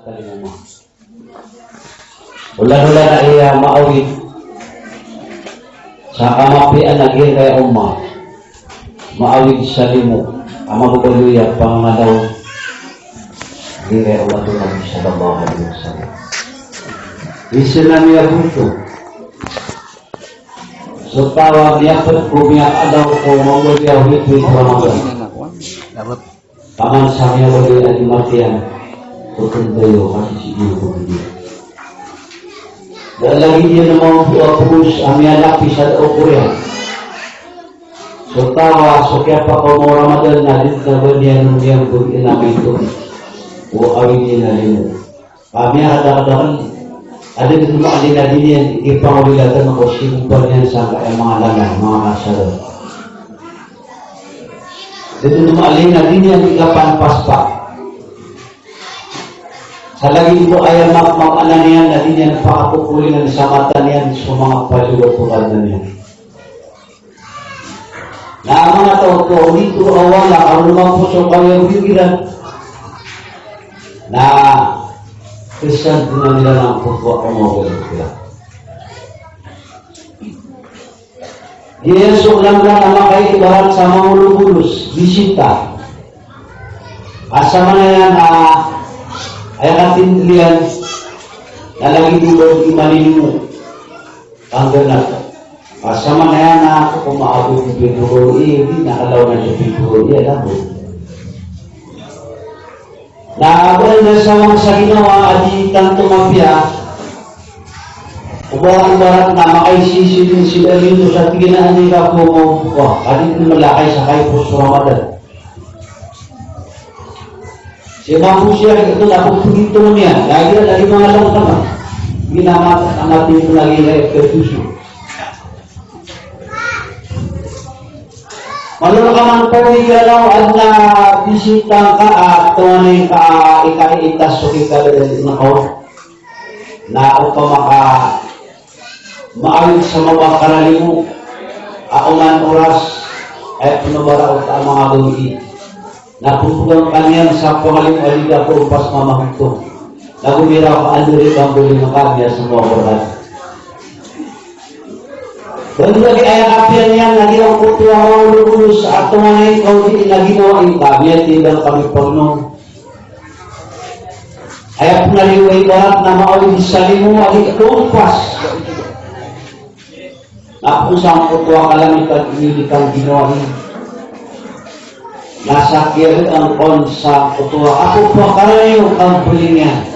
kalimuma. Ulan-ulan na iya maawit sa kamapian na gaya kay umma. Maawit sa limo. Ama bukaluya pangalaw gaya umat Nabi sallallahu alaihi wasallam. Islam ya buto. So tawag niya pagkumiyak adaw ko mawagyaw hito ito Ramadan. Paman sa niya wagay at imatian tutundayo kasi si Iyo ko hindi. Dahil lagi niya naman puapus ang niyalaki sa Korea. So tawa, so kaya pa ko mo Ramadan na din na ganyan nung niyang bukin namin ito. O awin niya na rin mo. Kami ada-adakan ada di rumah adina dini ipang wilatan ako simpan niya sa mga lalang, mga masyado. Dito rumah adina dini yang ikapan paspa. Sa lagi po ay mag-ana niya na dini yang pakapukulinan sa mata niya sa mga palugapukan na niya. Na mga tao dito awala ang lumang puso kaya bigiran na Kristian na nila ng pagkuha kumawal nila. Yeso lang na makaibarat sa mga ulubulus, bisita. Asama na yan ay katindilian na lagi dito imaninin tanggal na ito. Asama na yan na kumaabot ng pinuro, hindi nakalaw na siya pinuro, alam mo. Naabal na sa mga sa ginawa at tanto mafia, ubahan-bahan na makaisisi din sila dito sa tiginaan ni Kapumo. Wah, kadit na malakay sa kay Puso Ramadan. Si Mapu siya, ito na kung dito na niya, lagi mga lang naman. Ginamata natin ito lagi na Puso. Malulong ka man po ikalaw at na bisita ka at tuwanay ka ikaitas o ikalalit na ko na upang maawit sa mga karali mo aunan oras ay pinabaraot ang mga gawi na pupugang kanyan sa pangalim-aliga po pas mamahito na gumira ka andirin ang buling ng kanya sa mga oras. Baru lagi ayat apian yang lagi ang putua mga ulubulus sa ato nga ikaw di na ginawa ang kabiat tidak kami pagnong. Ayat naliway barat na maawin sa limo alik kumpas. Na kung saan putua kalamit at inilikang ginawa nasa kirit ang kon sa putua. Ako po karayo ang pulingan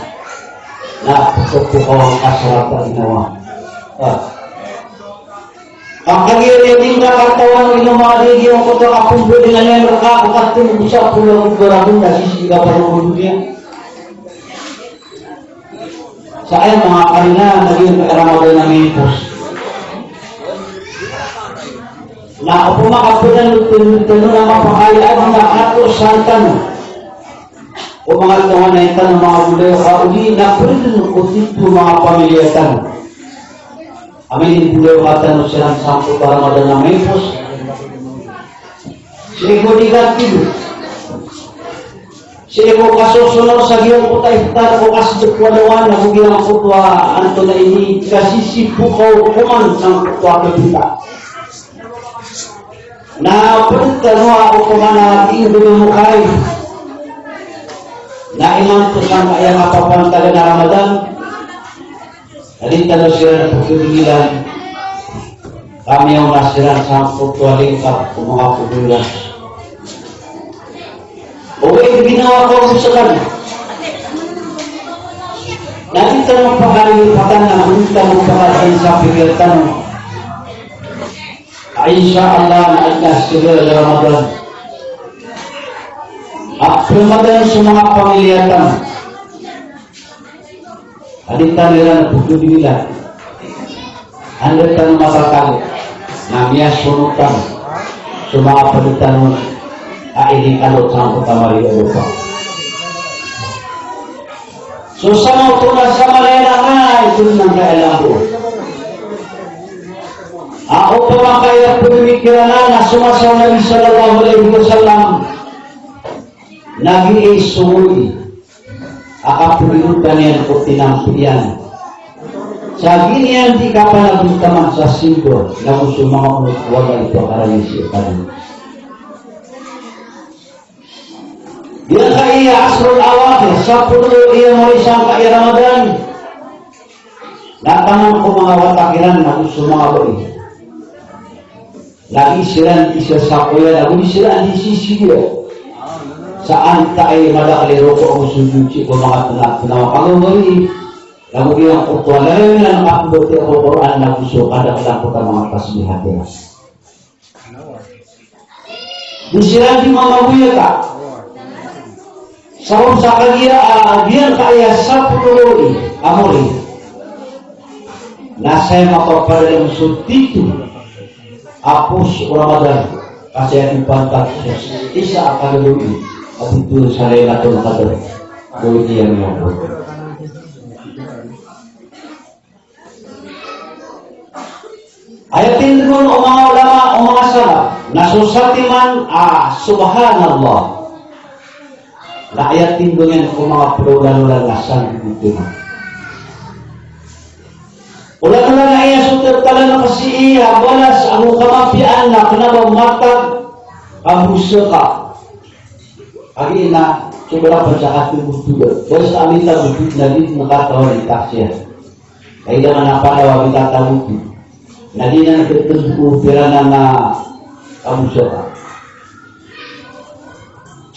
na putupo ang kasarap na ginawa. Ang kagiri din na katawan inumali yung kuto akong pwede nga niya nakakating bisa pulang berabong na sisiga pa ng dunia. Sa ayan mga kanina naging Ramadan ng Ipos. Na ako makapunan lutin-lutin na mapakayaan ang nakato sa tanong. O mga tawa na ito ng mga budaya kauli na pwede ko dito mga pamilya tanong. Amin beliau kata nusiran sampu Ramadan na Ipos. Sigo diganti. Sigo kasusunod sa giyong puta iftar ko kasi kwalawan na kugilang kutwa anto na ini kasisi pukaw kuman ng kutwa kebita. Na punta no ako kumana tingin mo kay. Na ilang to sa kaya mapapantagan na Ramadan. Alin talo sila ng pagkibigilan kami ang nasiran sa pagtualingkap kung mga kubulan. Okay, ginawa ko sa kanya. Nakita mo pakalipatan na punta mo pakalain sa pigiltan mo. Insya-Allah na ikas sila sa Ramadan. At Ramadan sa mga pamilyatan. Alita nila na pagdubi nila. Andata ng matatalo na miya sunutan sa mga palitan mo hindi kalot sa ang kutamari o lupa. So sa mga tunas sa malera nga, ito nang kailang po. Ako pa makaya pumimikira na sumasaw Nabi sallallahu alaihi wasallam nag-iisuwi akapulirutan yan o tinampiyan. Sa ginian di ka pa nagutaman sa simbol na gusto mga unod wala ito karanisi o kanin. Yan ka iya asrul awakir sa puno iya mo isang kaya Ramadan. Natangan ko mga watakiran na gusto mga boy. Lagi silang isa sa kuya, lagi silang di sisi dia. Saan tayo madakaliro ko ang sujuci ko mga tunawa kagawin. Lagu yang kutuan lain yang aku berarti Al-Quran na gusto kada lang mga tasbihat dia. Di silang di mga buya ka. Sabab sa kanya, dia kaya sa putuloi, amori. Nasa mapapalang sutitu, apus Ramadan, kasi ang ipantak isa akan dulu, at ito sa laylatul qadr, dulu dia yang ayatin dulu mga ulama, mga salaf, nasusatiman, subhanallah. Na ayatin dengan kung mga pululan-ulanasan dito na. Ulan-ulan na iya sutir tala na kasi iya, balas ang kamapian na kanabang matag ang busa ka. Agi na, sobra pa sa ating bustugan. Balas na amin lang bukit na dito nakatawa ni taksya. Kaya naman napanawa kita tabuti. Na di na nagtatagpo pira na ang busa ka.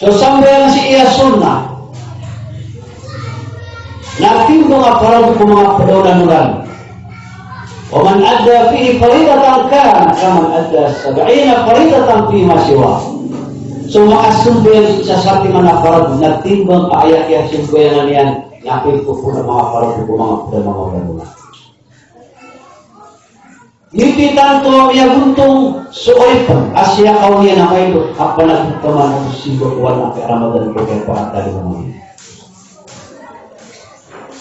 So sampai si iya sunnah. Natin mga parang ko mga padulan-ulan. O man adda fihi faridatan kana kaman adda 70 faridatan fi ma siwa. So makasumber sa sati man parang natimbang kaayat yang sumberan yan napil ko mga parang ko mga padulan-ulan. Hindi tanto ya guntong suoipan asya kau niya na kayo apa nagtaman ng sigo wala kay Ramadan ko kay paatali mo.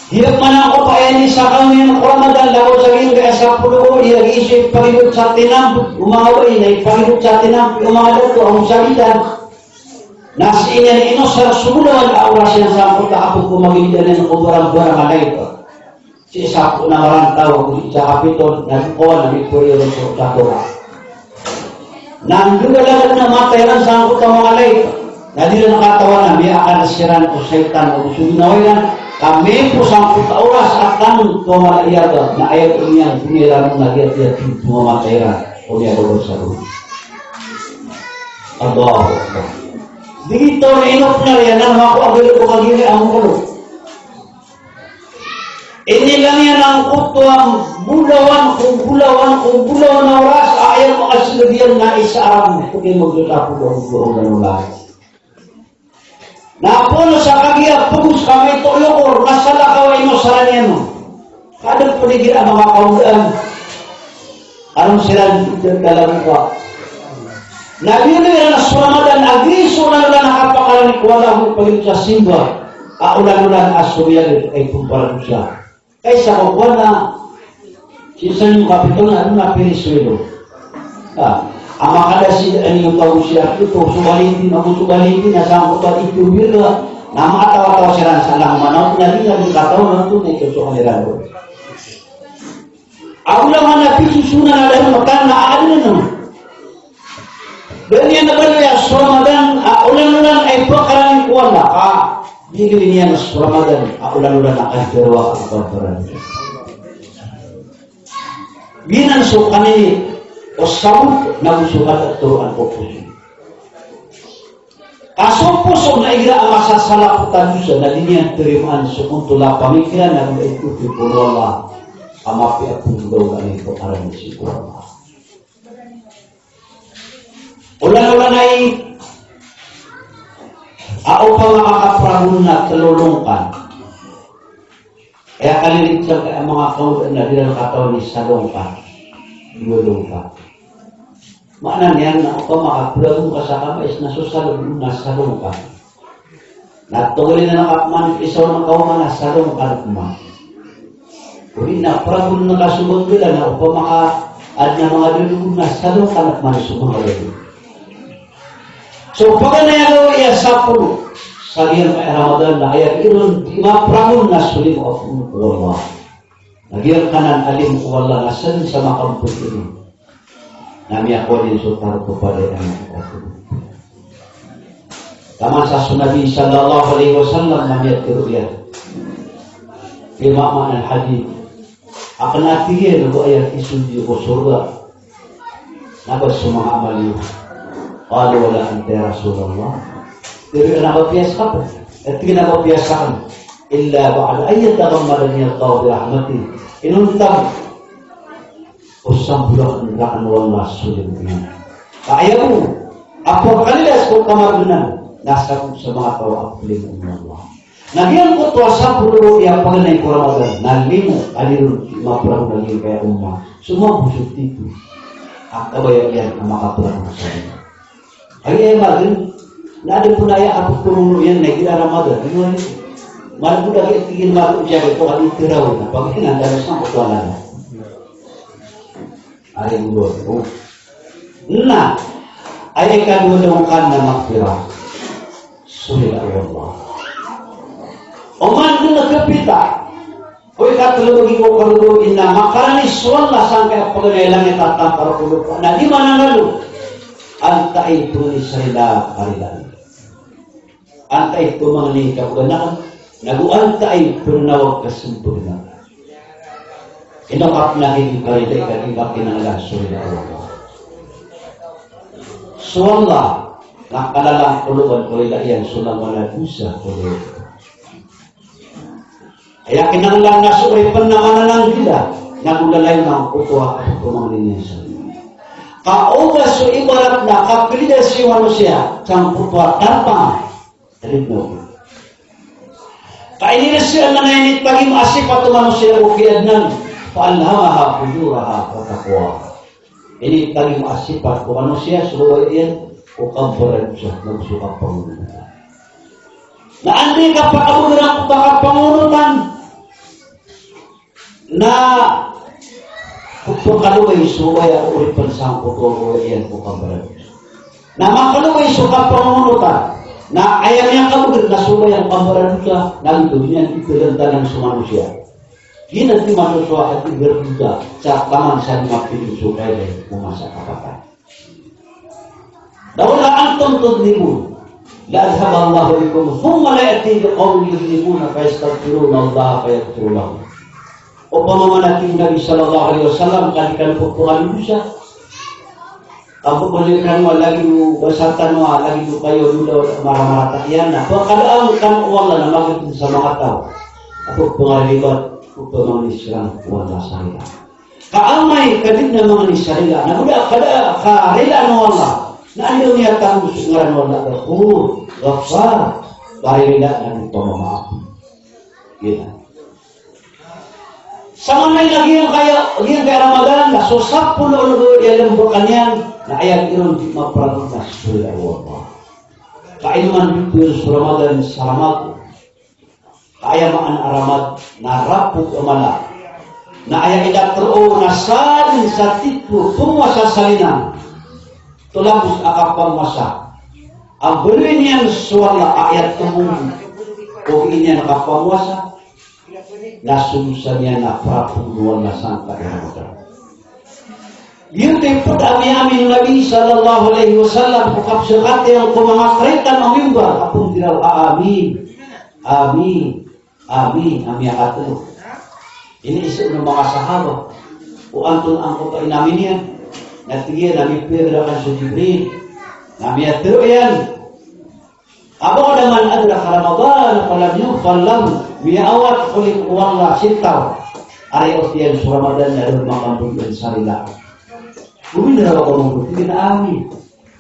Hirap man ako pa yan sa kami ng Ramadan lago sa rin kaya sa pulo iya isip pagibot sa tinam umaway na ipagibot sa tinam umalat ko ang salitan. Nasi niya ni ino sa suluan awas yan sa puta ako kumagilian ng kubarang-barang alay ito. Si sapo na marantaw sa kapitol na ko na Victoria Rosso Tatora. Nandun lang na matay lang sa angkot ang mga lay. Na di na nakatawa na may akanasiran o saitan o suminaway lang. Kami po sa angkot oras at tanong tumalaiyaga na ayaw ko niyang puniran mo na diya tumamatayran o niya ko sa roon. Allah. Dito na inop na rin na ako agad ko kagili ang mulo. Ini lang yan ang kutuang bulawan na oras ayaw makasilagyan na isaam kung magdutapo doon ng ulan. Napuno sa kagiya pugus kami tulokor nasala kaway mo sa ranyan mo. Kadang paligid ang mga kaundaan. Anong sila dalang ko? Nabili na sa Ramadan agriso na nila nakapakalan wala mo palit sa simba. Ulan-ulan asuyan ay kumparan siya. Kaysa kung wala, sinsan yung kapitol na ano na piniswelo. Ang makadasi yung tawag siya, ito, subalitin, nasa ang kutuan ito, birla, na makatawa-tawa siya sa lang manaw, na di na katawa na ito, na ito sa kanila doon. Ako lang na pisusunan na dahil makan na ano na naman. Ganyan na ba niya, sa Ramadan, ulan-ulan ay pakaraming kuwala, bigli niya mas Ramadan, ulan-ulan na kahirwa ang pagkaran. Binanso kanini o sabot na gusukat at turuan po po. Kaso po so na igra ang masasalaputan siya na di niya tirimaan so kung tula pamikiran na kung ikuti po rola amapi at pundaw na ito karang siguro. Ulan-ulan ay ako pa makakaprahon na talulungkan. Kaya kalilit siya kaya mga kaudan na bilang katawan ni Salongka. Yulungka. Maanan yan na ako pa makaprahon ka sa kamay na susalog na Salongka. Natuloy na nakapman isaw ng kauman na Salongka na kuma. Kuri na prahon na kasubot nila na ako pa maka-ad na mga dulong na Salongka na kuma sumangalayo. So, pagka nayagawa iya Sagian kaya Ramadan na ayat irun imaprangon na sulim of Allah. Nagiyan kanan alim wala nasan sa makampun ini. Nami ako din sutar kepada yang aku. Taman sa Nabi sallallahu alaihi wasallam namanya tiruya. Imam al-hadith. Akan atiye nago ayat isuji ko surga. Nabas sumaha amali. Qalu wala anta Rasulullah. Diri na biasa apa? Tinggal na biasa illa ba'da ayat tagammadani Allah bi rahmati. Inuntam usam budak negaan wala sulimnya. Ayamu apa kalilas ko kamar benar nasa sama atau aplim Allah. Nagian ko tuasa puluh yang pengenai Ramadan. Nalimu alirun mapurang lagi kayak ummah. Semua busuk itu. Akabayang yang makapurang saya. Hari yang na ada punaya aku turun yang naik di Ramadan. Ini malah budak ingin masuk jaga itu kali terau. Bagaimana ada sama tuanan? Ayat dua. Nah, ayat kedua dongkan nama firman. Subhanallah. Oman kena kepita. Kau kata lebih kau kalau inna makarani sualla sampai pengenalan yang tatap para puluh. Nah di mana lalu? Anta itu nisailah kalian. Anta itu mengenai kebenaran, nagu anta itu nawak kesempurnaan. Inokap na hindi kaliday katimbang kinangalaso na Allah. Suwalla, nakalalang kuluban ko ilayan sulang malagusa kulo. Kaya kinanglang nasuray pananganan ng gila, nagulalay ng kutuwa at kumanginisa. Kauga so ibarat na kapilida si manusia, sang kutuwa tapang, rinno. Kainilis siya na nainit paging asip at manusia ukiad ng fa'alhamaha fujuraha wa taqwa. Ini taging asipat ko manusia suruh yan o kamparan siya nagsuka pangunutan. Na andi ka pa kabunan baka pangunutan na pagkalugay suwaya ulit pansangko ko yan o kamparan siya. Na makalugay suka pangunutan na ayam yang kabunan na suwaya ang kamparan siya nalito niyan ipilanta ng sumanusia. Ini nanti manusia hati berbuka saat taman saya makin sukai dan memasak apa-apa. Daulah antum tudnimun, la azhaballahu bikum, thumma la ya'ti biqawmin yudnibuna fa yastaghfiruna Allah fa yaghfiru lahum. Upama nanti Nabi sallallahu alaihi wasallam kalikan pukulan dosa. Abu belikan lagi basatan lagi kayo dulu marah-marah takian. Nah, kalau kan Allah nama kita sama atau aku pengalibat menganis serang wala sarila. Kaamay kadid na menganis sarila. Naguda kada karila no Allah. Na ano niya tahu ngaran wala Ghafur, Ghaffar. Karila na pemamaaf. Gitu. Sama lagi yang kayak Ramadan lah so 10 yang lembakannya na ayat irun di mapradunas surah Allah. Kaiman itu Ramadan selamat ayamaan aramat na rapuk amala na ayah idak teruh na salin satipu penguasa salinan tulambus akapang masa ang berinian suara ayat temung o inya nakapang masa na sumusannya na prapung nuwan na sangka iramata yun tipod amin Nabi sallallahu alaihi wasallam kukap sekate yang kumangakritan ang mimbar apung tiraw amin amin amin amiyakatu. Ini isu ng mga sahabat. O antun ang kutain namin yan. Natigyan namin pirakan sa Jibril. Namiyatu yan. Abo naman adra ka Ramadan falam yufalam miawat kulit uwang la sintaw. Arios yan sa Ramadan na rin makambulgan sarila. Bumili na ako mong buti na amin.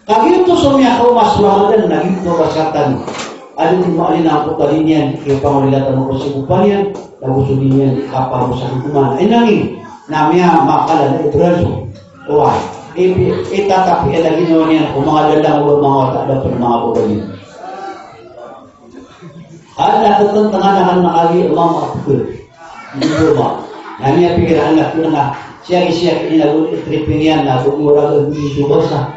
Kagito sumiyakaw mas Ramadan nagito basatan. Ada di maalin ang putalinya kaya pangulilatan mo sa kupalian lagusun niya kapal mo sa hukuman ay nanging namanya makala na ibraso uway itatapi lagi naman yan kung mga dalang o mga otak dapat mga putalian at natatantangan na kagi mga pukul hindi po ba namanya pikiran na po na siya inagulit tripingan na bumurag ang subosa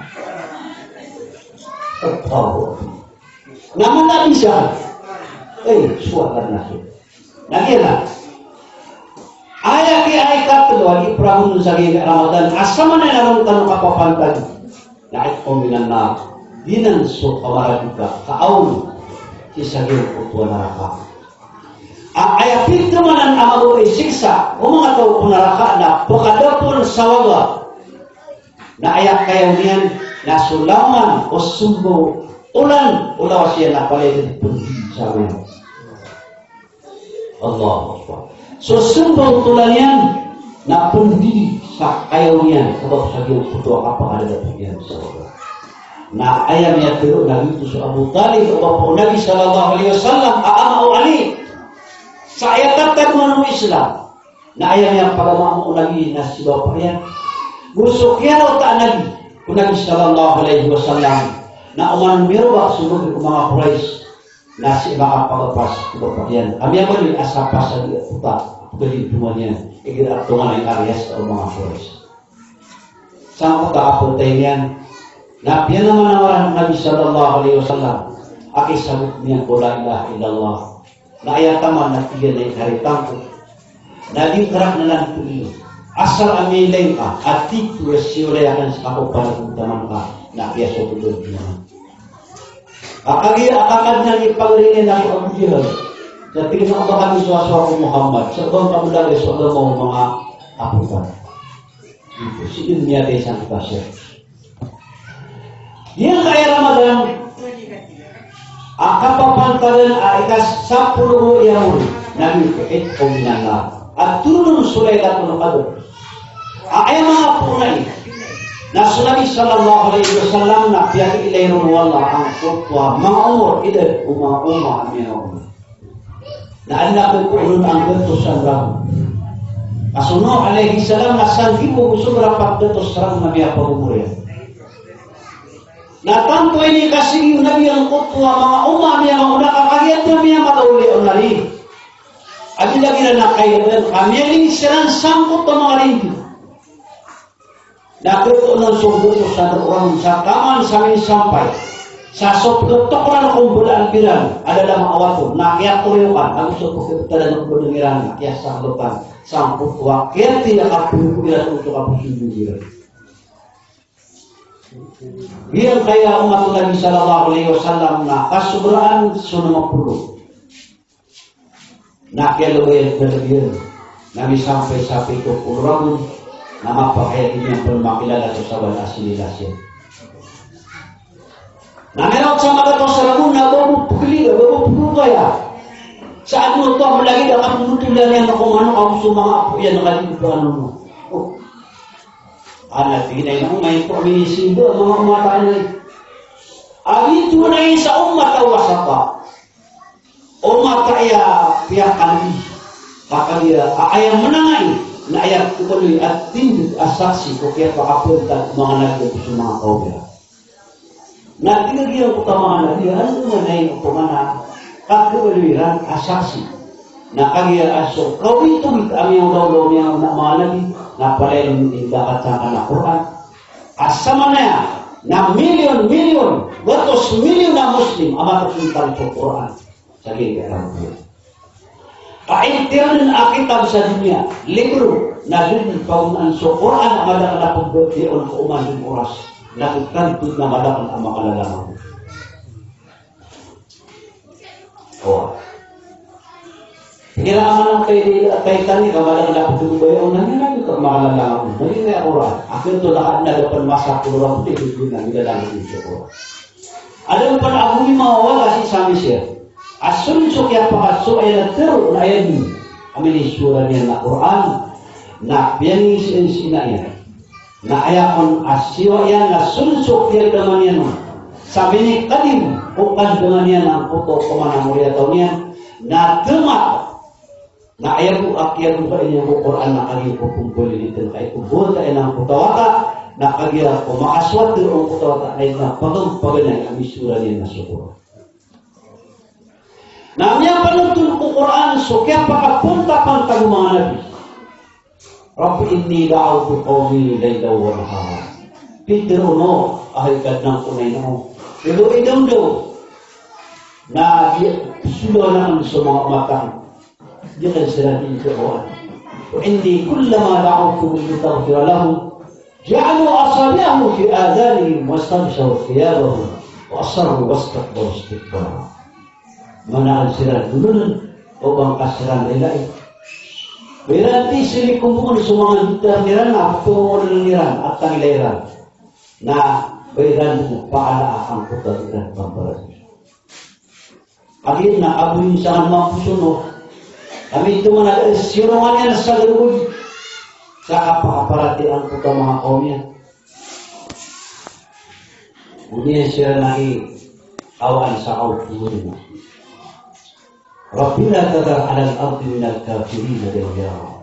naman na bisa suatan nasib. Nagyan Aya ki ay katlo di prahun sa Ramadan asama na lang tanong kapapantag na ito minan na dinan so kamaragika kaaul si saging utwa naraka. Aya pito man ang amago ay siksa o mga tao punaraka na pakadapon sa waga na ayak kayaw niyan na sulaman o sumbo ulan ulaw siya na paligid pun sa amin. Allah Akbar. So sumbang tulan yan na pundi sa kayaw niyan sebab saging putua apa ada bagian saudara. Na ayam ya pero Nabi itu Abu Talib bapak Nabi sallallahu alaihi wasallam aamau ali. Saya kata menurut Islam. Na ayam yang pada mau Nabi nasi bapak yan. Gusuknya tak Nabi. Nabi sallallahu alaihi wasallam. Na uman mirwa sumber mga Quraisy nasi baka pagpas bapak yan. Kami apa di asapa sa dia putar. Beli semuanya, ikut aturan yang Aries atau mga Quraisy. Sampai ke apa tanya? Nabi nama Nabi sallallahu alaihi wasallam. Aki sabut niya ko la ilaha illallah. Na ayat taman na tiga na hari tangko. Nabi kerak na lang tuloy. Asal amilay ka at tipu siulayakan sa ako para kutaman ka na kaya sa tulog niya. Akagi akakad na ipagringin ng Abu Jahal. Sa tingin ako ba kami suwaswa ko Muhammad sa ibang pamulari sa mga mga aputan. Sige niya tayo sa kasya. Yang kaya Ramadan akapapantalan ay ikas 10 yawn namin kahit kuminanga at turun sulaikat mo nakado. Ay mga punay na Nabi sallallahu alaihi wasallam na piyaki ilayron wala ang kutwa mga umur idad umma amin na anak ko ulun ang gatos sa ram. Asuno alaihi salam na sangki mo gusto rapat gatos ram na biya pagumuri. Na tanto ini kasih Nabi ang kutwa mga umma niya mga nakakagiyat niya matauli unari. Abi lagi na nakailan kami ang silang sangkot ng mga rindu. Nakuto ng sumbuto sa orang sa taman sa amin sampai. Sa sotokoran kong bulaan bilang adalah ma'awato na kaya tuyukan ang gusto ko kita ng pendengiran kaya sa lupan samput wa kaya tidak kapuliran untuk kapusin bilang bilang kaya umat Nabi sallallahu alaihi wasallam na kasubraan sunama puluh na kaya luwet berlebihan Nabi sampai ke puluh nama pakai ini yang belum makilala sa saban asililasya. Nah, meron sama kato sa ramun na bago kaya. Saan mo ito malagi dapat mutulan yan na kung ano ako sa mga apo yan nakalito pa ano mo. Tinay mo may pamilisindo ang mga umatay na agit tunay sa umat awasa pa. Umatay pihak kami. Kakaliya ayang menangay na ayang tuloy at tindid asaksi ko kaya pakapunta mga nagdito sa mga kaubaya. Na tinagyan ko tamahan na diya, ano naman na yung pumana, kakuliran asasi. Na kagaya aso, kawitong kami yung daw niya na mga nabi, na pala yung indakatakan na Quran. Asama na milyon, gatos milyon na Muslim, amatapuntan sa Quran. Sige, alam ko. Kaintiran akitab sa dunia, libro na dun paunan sa Quran, amadang napagbuti o kumasin oras. Lakukan itu na malakan ang makalalaman. Kailangan ng kaitan ni kamalakan dapat tutubayo ang nangyayari ko makalalaman. Hindi na oras. Akin ito lahat na dapat masak kurang putih itu na nilalang dito ko. Ada pa na ako yung mawawala si Sami siya. Asun so kaya pakaso ay natero na ayan amin isura niya na Quran na biyang sina niya. Na ayakon asiwa yan na sunsok dia dengan yan sabi ni kadim bukan dengan yan ang puto kumana mulia taon yan na temat na ayaku akyat ba inya ko Quran na kagi ko kumpulin ito kay kubota ang putawaka na kagi ko maaswat ang putawaka ay na pagpaganay ang isura niya na sukuro na niya panutun ko Quran so kaya pakapunta pang mga nabi Rabbi inni da'awtu qawmi layla wa nahara. Pidro no ahal kad nang kunay no. Pero idong do. na sudah naman sa mga matang di kan sila dinikawan وإني كلما دعوتهم لتغفر لهم جعلوا أصابعهم في آذانهم واستغشوا ثيابهم وأصروا واستكبروا استكبارا manaan sila dulunan o bang kasiran nila berarti sila kumpul sa mga hitar-hiran na tungo ng niran at tangilayran na bayran mo paala ang putalitan pambarat agin na abuin sa mga pusuno kami ito mga sinungan niya na sa lubog sa kapakaparati ang puta mga kaumya uniyan sila nai awan sa kauturin Rabbina tadar ala al-ardi min al-kafirin diyara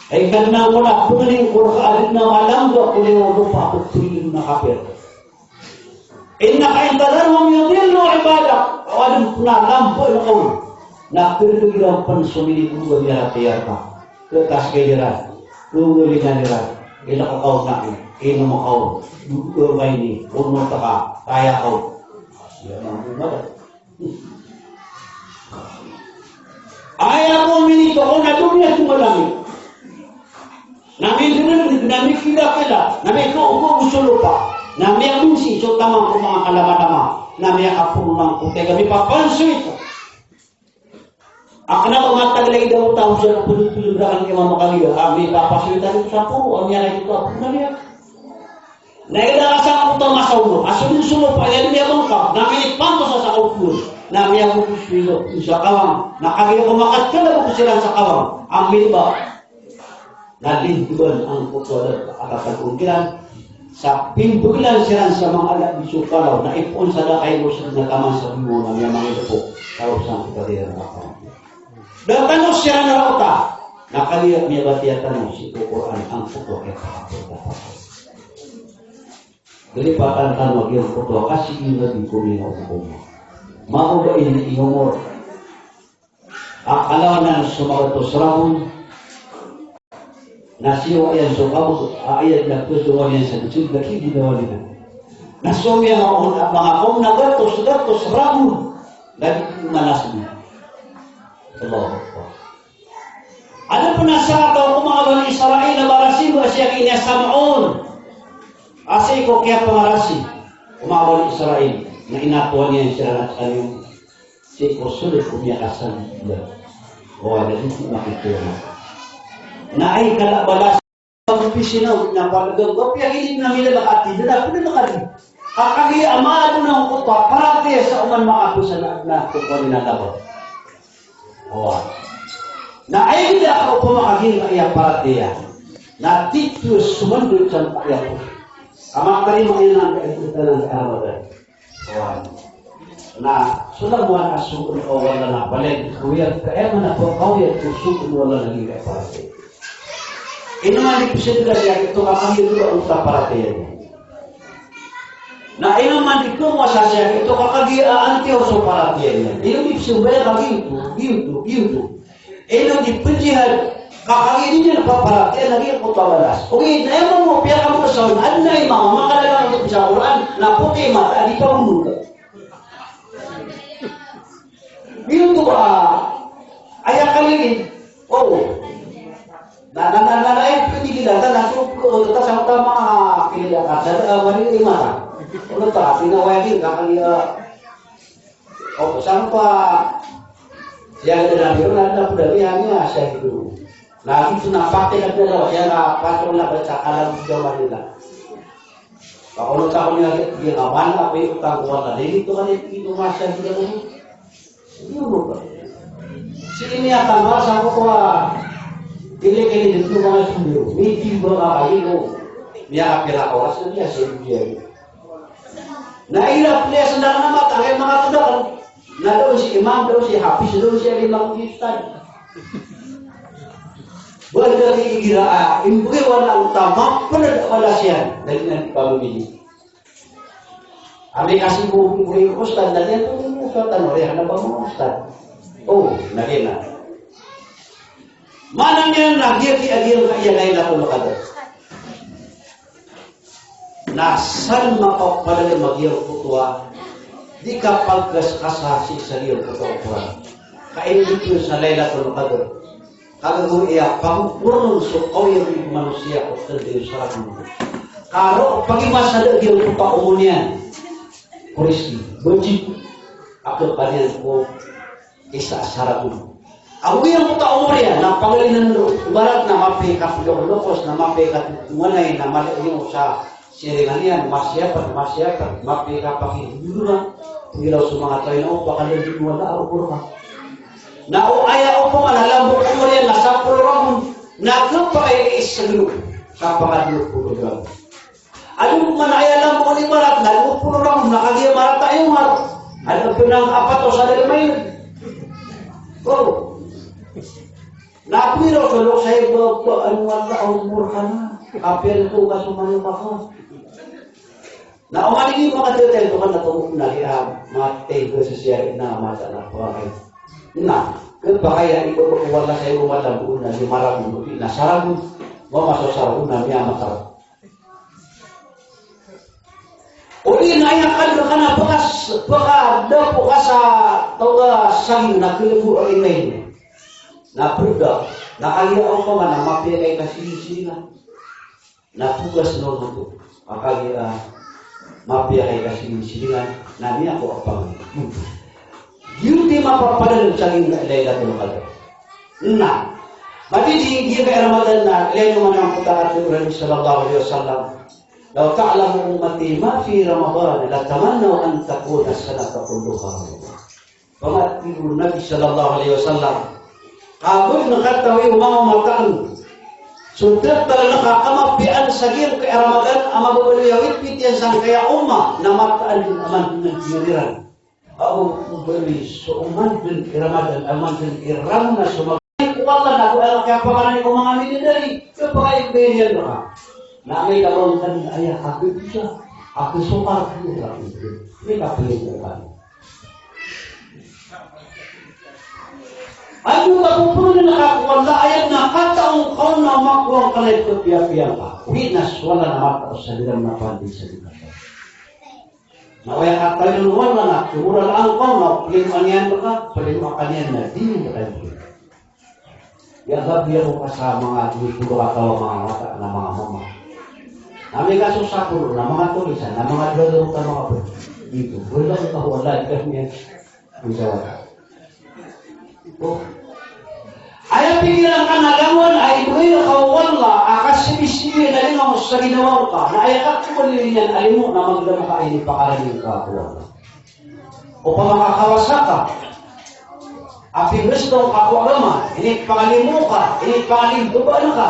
ay kanang kuna kuning Qur'an na alam do kuning lupa kuturin na kafir innaka in tadarhum yudillu ibadak awalam kuna lampu al-qawl na kirkilang pansumili ko niya tiyarta kekas kairan lulu linaniran ila kau na ino mo kau dugo ba ini uno taka kaya kau ya mamumada ayaw mo minito ko na dunia tumalami namin kila namin ko usulo pa namin ang minsi so tamang ko mga kalama-lama namin ang kapunang kutay kami papanso ito ako na tumatag lagi daw tao siya pulipulibra kang imamakaliyo kami papasulitan ito sa puro ang yan ito ako na niya nailakasan ako ito masaulo asunod-sunod pa yan niya bang ka namin ipanto sa sakaupulo namin ang pupuspilo sa kawang nakagaya kumakat ka na po sila sa kawang ang milba nalintuban ang putualat at kagungkilan sa pintugilan sila sa mga alat di sukalaw na ipon sa dakay mo sa nataman sa bimo na may mga ito po kawasan kita din ang kawang dan tanong siya na rauta nakalihat niya ba tiya tanong si Quran ang puto kaya kapapagdapat galipatan tanong yung puto kasi ina di kumingaw kumo mau ba ini umur akalaw na sumagot to serahun nasiwa yan sukaw ayat na tusuwa yan sa kecil lagi di bawah nila nasumi ang mga na gatos serahun lagi manasmi Allah ada penasaran kau mga Bani Israel na barasi mo siya kinasamon asay ko kaya pangarasi mga Bani Israel na inatuan niya sila at yung si Kosulit kumiyakasan nila. O ada hindi makikita. Na ay kalabalas ang pisinaw na palagang kopya hindi na nila nakati. Dada po na nakati. Kakagi amado ng kutwa parate sa uman makapusan na kutwa ninatabo. O na ay hindi ako pumakagin na iya parate yan. Na titus sumandot sa kaya po. Amang kari mga ilang kaikutan ng kahawagan. Na sudah buat asuh wala na balik kuya kaya man ako kauya tusuk wala lagi kay parate ino man dipisit lagi ito kami dulu ang parate na ino man diko mo sa siya ito kakagi anti so parate ino dipisit ba lagi gitu ino dipenjihad kakagi din na parate lagi ko tawalas okay na mo pia kamu sa adna imam makalaga untuk bisa Quran na puti mata di pamunuta itu ayah kali oh nah pendidikan langsung kita sama-sama kita kata mari lima udah tak tina wajib kali oh sampai yang ada budayanya saya itu lagi itu nampaknya ada yang apa kalau baca alam jawa nila kalau tahunya dia ngapain apa itu tanggungan tadi itu kan itu masa kita ini bukan. Sini akan masa apa? Kili itu mana sendiri. Miti bawa ayo. Biar kira awas dia sendiri. Nah ila dia sedang nama tangan mga tudan. Na daw si imam daw si hafiz daw si imam ustad. Berdari kira imbuke wala utama pernah wala siya dari nanti pamili. Abi kasih buku ustad dan dia tu kata oleh anak bangun ustad. Oh, nakina. Mana yang lagi agil kaya lain ako makada. Nasal makapada magiyang kutwa di ka pagkasasi sa liyo kataupuran. Kainit yun sa Laylatul Qadr. Kagagawin iya, pagpurong sukaw yung manusia ko sa Diyo sa ramu. Karo, pag-imasada Diyo ito pa umunian. Kuriski, benci. Ako kanian ko isa sa ramu. Ako yung puta umurian, na pangalinan barat na mapikap yung lukos, na mapikat ngunay, na maliw sa siringanian, masyapat, mapikap pakihidura. Ilaw sa mga tayo na upa, kalagin wala ako ka. Na uaya upo nga, nalambok umurian, nasa pulurang, nagkapay isaglo, sa pangadlo pulurang. Ano man ay alam mo ni marat, nalambok pulurang, nakagaya marat tayo marat. Ano pinang apato sa dalmay? Oh. Napiro sa loob sa iba, ano wala umur ka na. Kapil ito ka sumayo ka ka. Na umaligin mga tiyotay, ito ka natungkol na kaya matay ko sa siya na mata na pakay. Na, kaya kaya ito wala sa iyo wala buo na di marami na sarang mo masasarang na niya masarap. Uli na ayakan ka na baka dapo ka sa tawa sang na kilibu ang email. Na pruda, nakaliaw ka man na mapilay ka sila. Na tugas no ito. Makalia mapilay ka sila. Na niya ko apang. Yun di mapapalan sa aking Laylatul Qadr. Na, matindi ka Ramadan na ilayin naman ang putakat ni Nabi sallallahu alaihi wasallam. Law ta'lamu ummati ma fi Ramadan la tamannaw an takuna sanata kulluha. Pamatiru Nabi sallallahu alaihi wasallam. Kabul nakatawi mga mataan. Sudah talaga nakakamapian sa gil kay Ramadan ang magbabaliwit pitiyan sa kaya umma na mataan naman ng tiriran. Ako beli suman din Ramadan aman din iram na sumagay ko wala na ko kaya pangalan ko mga minidari kapag ibigyan ka. Na may karon kan ayah aku bisa aku sukar ko ra ini kapilin ko kan. Ayo kapupuro na nakakuwala ayat na kataong kaon na makuwang kalay ko piya-piya ka. Winas wala na mata sa lidang na pandi sa lidang. Na waya katayon wala na kumura lang kaon na pilihan ka, pilihan na di mo kayo. Yan sabi ako sa mga dito katawa mga mata na mga mama. Kami kaso sa pulo na mga tulisan, na mga dalo ka mga po. Dito, wala ko wala kami ang sawa. Oh. Ayaw pigilan ka na gamon ay buhay ka wala akasibisibi na rin ako sa ginawa ka na ayaw ka kumalilin yan alim mo na magdama ka ay nipakaraling ka wala. O pa makakawasa ka aping gusto ka kuwagama inipakalim mo ka inipakalim duba na ka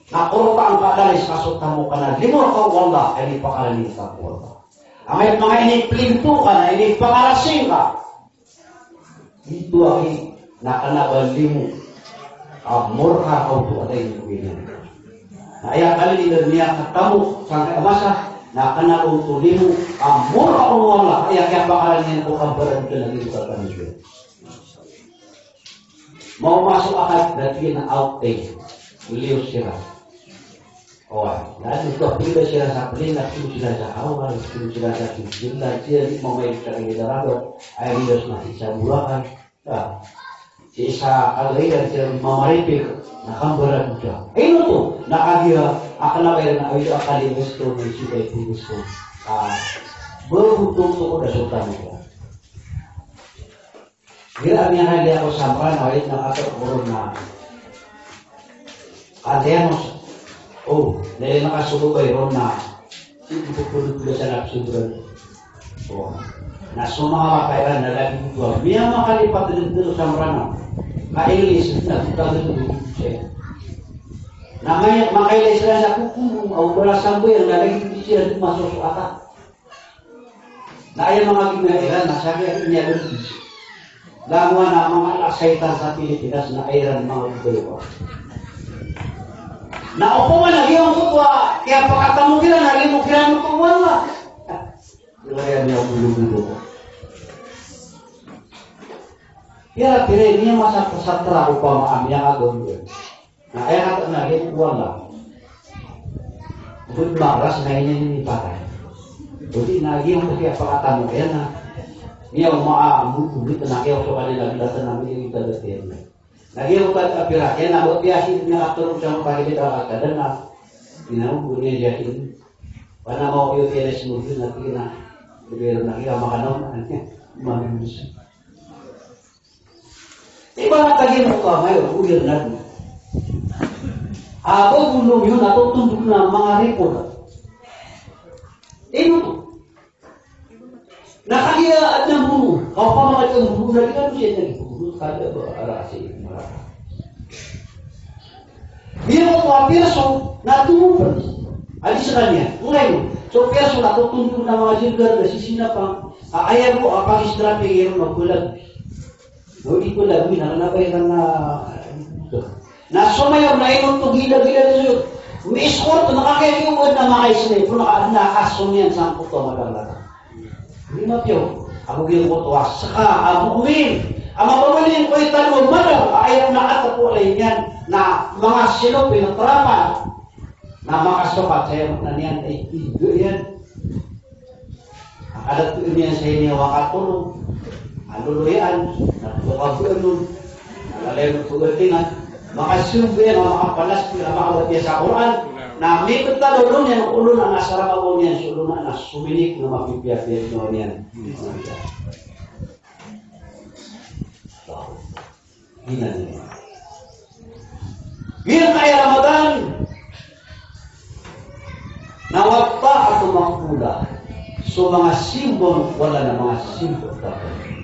nakuro ka ang kadalis kasuta mo ka na limor ka wala ay nipakaraling ka wala. Ang mga iniplinto ka na inipakalasing ka itu ay nakanabali mo murha kau tu ada yang begini. Nah ayat kali ini dia ketemu sampai masa nakanabali tulimu murha Allah ayat yang bakalan yang kabaran ke lagi kata itu. Mau masuk akad berarti na outtake beliau sirah. Oh, dan itu bila sirah sapri nak sirah awal sirah sapri bila dia mau main cari darah air dia masih sabulakan. Ya, isa alay dan siya mamaripik nakambaran siya. Ino to, nakagiya akala kaya na ayo akali gusto ng sibay po gusto. Berhutong to ko na sultan niya. Gira niya hali ako sampan awit na ato kurun na ademos. Oh, dahil nakasulubay ron na ipupulot sa napsuburan. Oh. Na sumama kailan na lagi ito. Biya makalipat din dito sa marana. Kailis na tutagin dito siya. Na may makailis na sa kukulong o wala sambo yan na lagi dito siya dito masusuata. Na ayaw mga ginairan na sabi ang niya dito. Lagwa na mga aksaitan sa Pilipinas na airan mga kukulong. Na upo man lagi ang kutwa. Kaya pakatamu kila lagi mo kila mo tuwan na. Kaya niya bulu-bulu. Ya, pilih ini masa pesatra upama amnya agung. Nah, ayah kata lagi uang lah. Mungkin maras naiknya ini pakai. Jadi nagi yang kaya pakata mo kaya na niya umaamu ulit na kaya so kanila nagdatan namin yung italatin. Nagi yung apira kaya na biyasin niya katulong siya mapahilid ang akada na ginawag niya jahin. Pana mau yung tiyanes mo yun natin na pero nakita makanaw na niya mamimiss. Iba na tagin mo ka ngayon, ulir na doon. Ako gulong yun, natutundok na mga report. Ino to? Nakaliaan ng buno. Kau pa mga itong buno na ito siya nagpuno. Kada ba arasi marami. Biya ko mga perso natulungan. Alis sa kanya. Ngayon, so perso natutundok na mga silgar na sisina pang ayaw ko apang istrape ngayon magbulag. Hindi ko lagi na nabayaran na sumayaw na inon to gila-gila na siya. Umi-escort, nakakayagawad na mga isle. Kung nakasum yan sa puto magandang. Hindi mapyaw. Ako gila ko tuwa. Saka, abukumin. Ang mapamalin ko itan mo, madaw. Ayaw na atapualay niyan na mga silop, pinatrapan. Na makasukat sa'yo na niyan ay tigo yan. Ang alat ko niyan sa inyo wakatulong. Aluluyan. Nagpakabuan nun. Nalalay mo tugatingan. Makasumbo yan, makapalas, makawat niya sa Quran, na may pagtalulong yan, ulo na nasa ramabon yan, ulo na suminik na mapipiyapiyap nyo yan. Hina niya. Bilang kaya Ramadan, nawagpa at tumangkula, so mga simbol, wala na mga simbol dapat.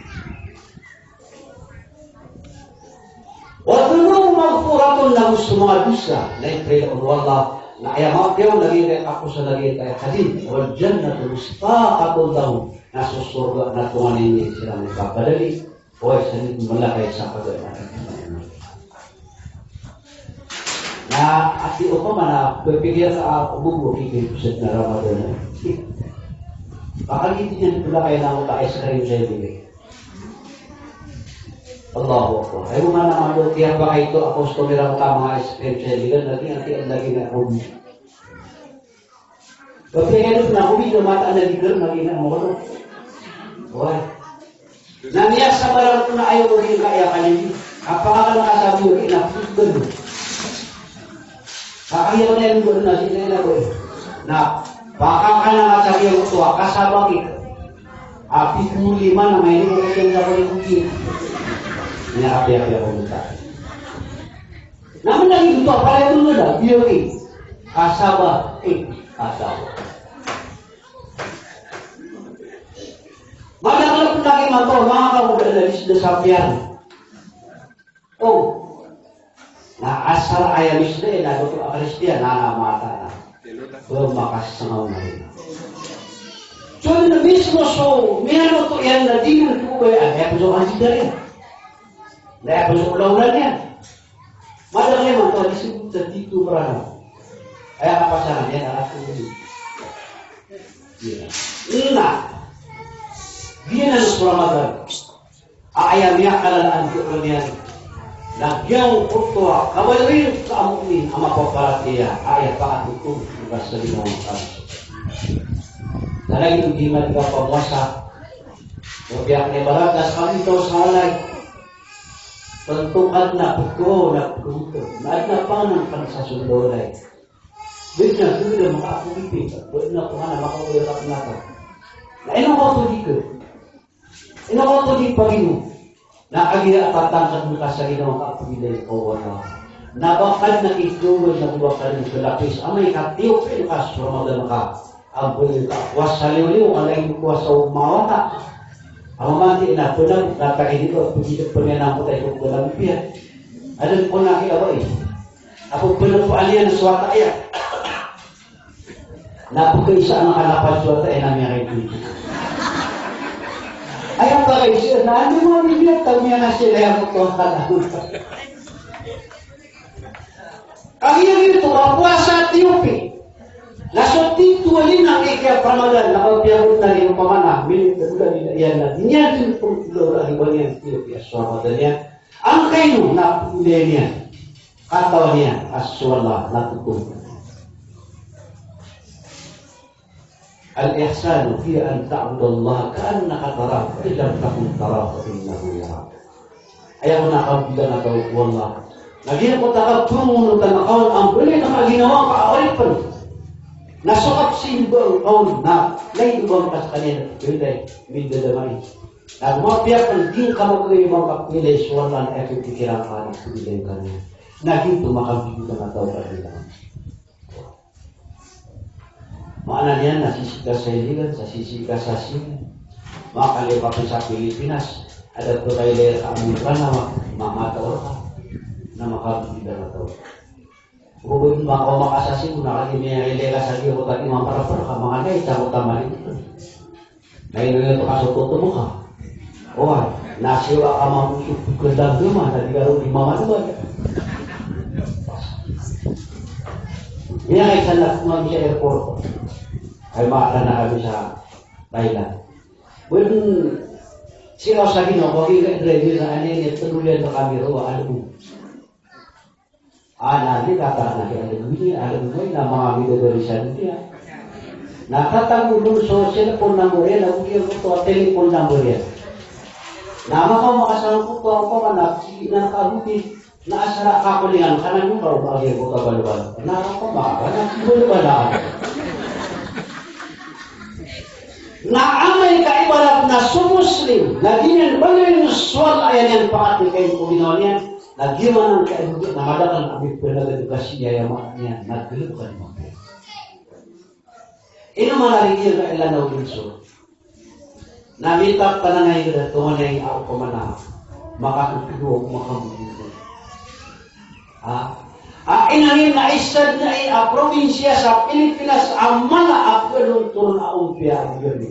Wadulo magpuratol na gusto mga dusa na ipre Allah na ayamak kayo naging ako sa naging kay hadid wal jannatu mustaqatul lahum na susurga na tumanin ni sila magpapadali o sa malakay sa pagdaan na ati o pa na pipigil sa bugo kikipusat na Ramadan pakalitin yan pula kayo na utakay sa kayo sa ibigay. Allahu Akbar. Ay mga naman kaya ba ito apostol nila ka mga spiritual lagi na ako. Kapag ngayon na humi na mata na ligar maging ang mga wala. Namiyak sa marang ko na ayaw ko rin kaya kanili. Kapag ka nakasabi ko rin na gano'n. Kakayaw na yung gano'n na sinila ko eh. Na baka ka nakasabi ko ito kasabang ito. Apit mo lima na may nilong na ko rin kong kina. Api-api ako minta. Namun lagi ito, kaya ito na biyo kasaba, kasaba. Madakalap lagi mato, mga kaugalalis na sabihan. Naasar ayamis na naguto ang Kristiyan, nanamata na. Makas-sangaw na rin. So, na mismo, mayroon ito yan na di mo ito ba yan? Kaya po so, hansi na rin. Dahil po sa ulaw-ulan yan. Madali naman ito, disibut sa dito marano. Kaya kapasaran yan, alas ko din. Ina. Biyan na sa Ramadan. Aayam niya kalalaan ko niyan. Nagyang utwa, kawarin sa amunin, ang mapaparat niya. Ayat pa at ito, bukas sa limang kaso. Talagang hindi ka pamuasa. Mabiyak niya baratas kami ito sa halay. Tentukan na pukul, na pukul. Na pa ng pansasundolay. Bigla, sudah makakulipi. Buat na kung ano, makawirap na ito. Na ino ko ito dito. Ino ko ito dito pagino. Na agira at tatangkad mo ka sa ginawang kaapagilay o wala. Nabakad na ituloy na buwakan ng kalapis. Amay katiyo kayo ka sa Ramadan ka. Ang buhay ka. Wasaliw-liw, alay mo ko sa umawata. Ang manti na pulang, natakin dito, pagkita po niya na ako tayo kung pulang piya. Alam po na kiawa eh. Ako pulang po aliyan ng swata yan. Napagkaisa ang kalapal swata eh namin kayo dito. Ayaw pa kayo siya, na ano mo niliyat, tawag niya na sila yung kong kalapal. Ang iyan ito, kapuasa at tiyupi. Lasot dito alin ang ikya Ramadan nakapiyarot na rin pamana milit na ulan nila yan na dinyan din pong tulor ang iwan niya sa Ramadan niya ang kayo na pulay niya katawa niya aswala natutulog Al-ihsanu fi an ta'budallaha ka'annaka tarahu fa illam takun tarahu fa innahu yarak. Ayaw na kabilang na wallah. Lagi ko takabtungo ng kaon ang buli na ginawa ka pa. Nasukap simbol kaon na lain ubang kas kanina. Yun minda damay. Nagmapiyak ng di ka magawin mga kapilay suwalan ay pipikiran ka ng kubilay kanina. Naging tumakabigil na tao ka nila. Maana niyan, nasisika sa iligan, sasisika sa sini. Makalipapan sa Pilipinas, ada po tayo layer amura na mamataw ka, na makabigil na tao. Kung mga kumakasasin mo, nakakimiyay sa iyo, kung mga para-para ka, mga nay, takot tama rin. Ngayon ito kasututo mo ka. O, nasiwa ka mamusukagandang duma, nagigaro di mamanuwa. Minakay sa lahat sa airport ay makaka na kami sa Thailand. When sila sa Ginoo, kung i-drive sa anin, tuloy na kami ro, alam mo. Nani kata na alam mo na mga midodorisan niya. Nakatagulong so cellphone number yan, nagugil ko to telephone number yan. Nama ko makasama ko to ako na nakabuti. Naasara kakulingan kanan mo karo bagay ko kabaluan. Narako ba? Nakibul ba na? Naamay ka ibarat na sumuslim, naginyan balin swal ayan yan pakati kayo kuminaw niya, nagiman ang kaibuti, namadakan kami pinag-edukasi niya yung mga niya, nagbilukan mo. Ino manarigil ka ilan na ulinso. Namitap pa na ngayon na tumanay ako kumana, makakituwa makamulit. Inangin na isad na probinsya sa Pilipinas ang mga apelong turun na umpia ang yun.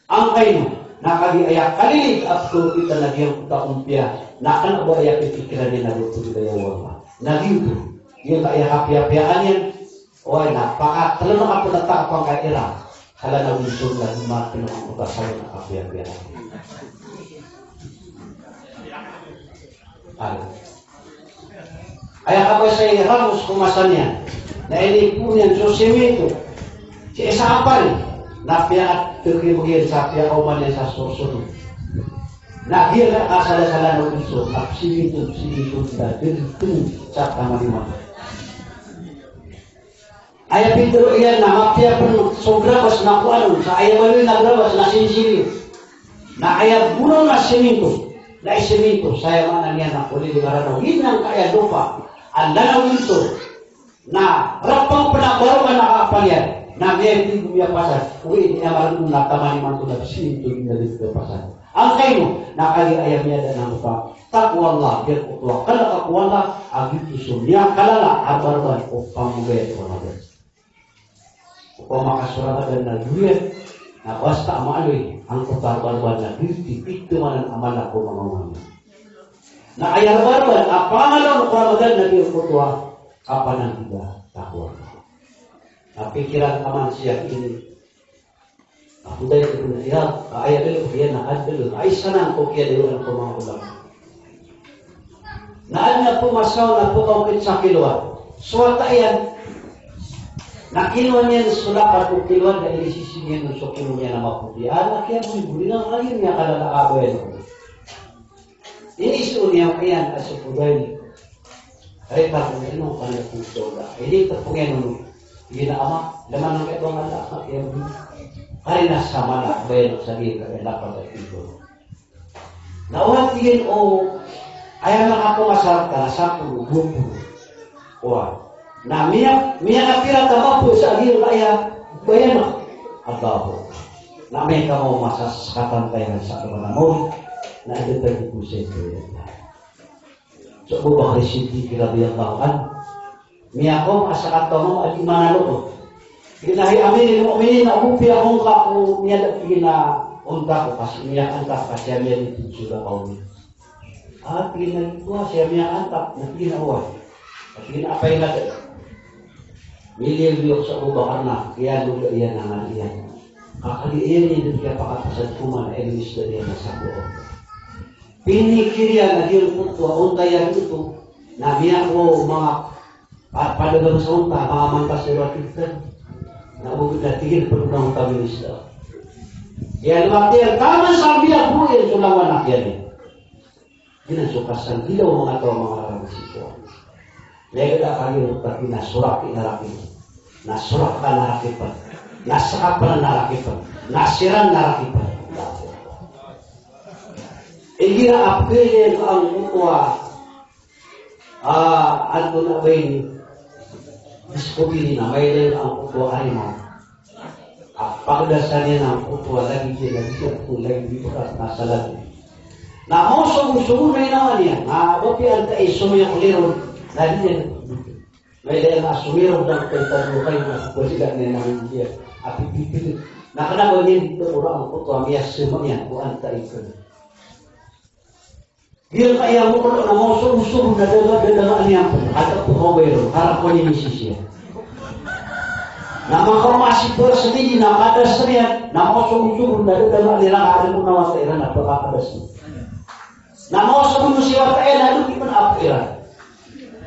Ang kayo, nakagiayak kalilig at kung kita nagyang puta umpia, nakanabayak ipikiran niya na luto nila yung wala. Nagito, yung kaya kapiapiyaan yan, o ay talo na kapatatak pang kaira, hala na winsong na lumatin ang puta sa na kapiapiyaan. Kaya kapag sa Ramos kumasan yan, na inipo niyan so simito, si Esapal, napiyak at tukibugin sa piyak o man sa susunod. Nagira ka sala-sala ng iso, at simito na dito sa tamaliman. Ay pindro iyan na mapiyak ng sobrabas na kuanon, sa ayaw na grabas na sinsili, na ayaw buno na simito, na isimito, saya man niya na kulilingaran ng hinang kaya lupa, ang lalawin ito na rapang panabaruan nakakapalyan na may gumiyapasan uwi niya marunong natamani man ito na sinto na dito pasan. Ang kayo nakaliayam niya na ng upa takwa Allah biar kutuwa kalakakuwa Allah agit iso niya kalala abaruan o pamugay ko na rin. Upang makasuratan na duyan na basta amaloy ang kutaruan na dito man ang amala ko mga mga na ayar barban apangalan ko Ramadan na diyo kutuwa kapan ang tiga takwa. Napikiran kaman siya ini. Ako dahil ito na iya, ayar dito yan na adalo. Ay sanang ko kaya dito ang mga ulang. Naan na pumasaw na pukawkit sa kiluan. Suwata yan. Nakiluan yan sulapat kung kiluan dahil isisigyan ng sukino niya na maputi. Kaya buli ng ayun niya kalalakago yan. Iniisuon niya kayan as a puday. Ay parang ano ka na puso na. Hindi tapungin mo. Ginaama. Laman ng kaitong ala. Kaya nasama na. Bayan sa gita. Kaya lapag at ito. Nawag din o ayaw na ako masarap ka. Sa pulo. Grupo. Na miya kapira tama po sa agil kaya bayan na. Agapo. Na may ka mo masasakatan tayo sa kaman mo. Na ada tadi pusing tu. So Abu Bakar Siddiq radhiyallahu anhu, miyakom asa katomo at manalo. Ginahi amin mo amin na upi akong kapo niya gina unta ko kasi niya anta kasi niya dito sudah kaum. Gina ko siya niya anta na ginawa. Kasi apa yang ada? Miliyan biyok sa Abu Bakar na kaya lulo iyan ang aliyan. Kakaliin niya din kaya pakatasan kuman elis dari yang nasabo. Pinikirian na diyon po ito, untayan ito, na miya ko mga palagang sa unta, mga mantas na ratitan. Namun tigil perundang kami Islam. Ya lumayan kamu sambil buat sulawan akhirnya. Jangan suka sambil mengatur mengarang siswa. Mereka kali tapi nasurak inaraki, nasurak narakipan, nasahapan narakipan, nasiran narakipan. Ini apa yang ang utwa ano na ba ini diskubili na may lang ang utwa harimau. Pagdasannya ng utwa lagi dia lagi berat masalah. Nah mau sungguh-sungguh na naman yan. Bapi ang kaisumo yung kulirun. Lagi dia may lang asumiro ng kaitaluhay na kusigat niya namin dia. Api pipili. Nakanagawa niya dito orang ang utwa miyasimo niya kung ang kaikon. Dia kaya mo na mau sungguh-sungguh na dalaga niya po. At po kawero. Harap ko niya misisya. Na mahormasi po sa hindi na kadas riyan na mo sumujud na dala nila ari mo na sa iran at pagkakadas na mo sumujud siya ka na dito man apiran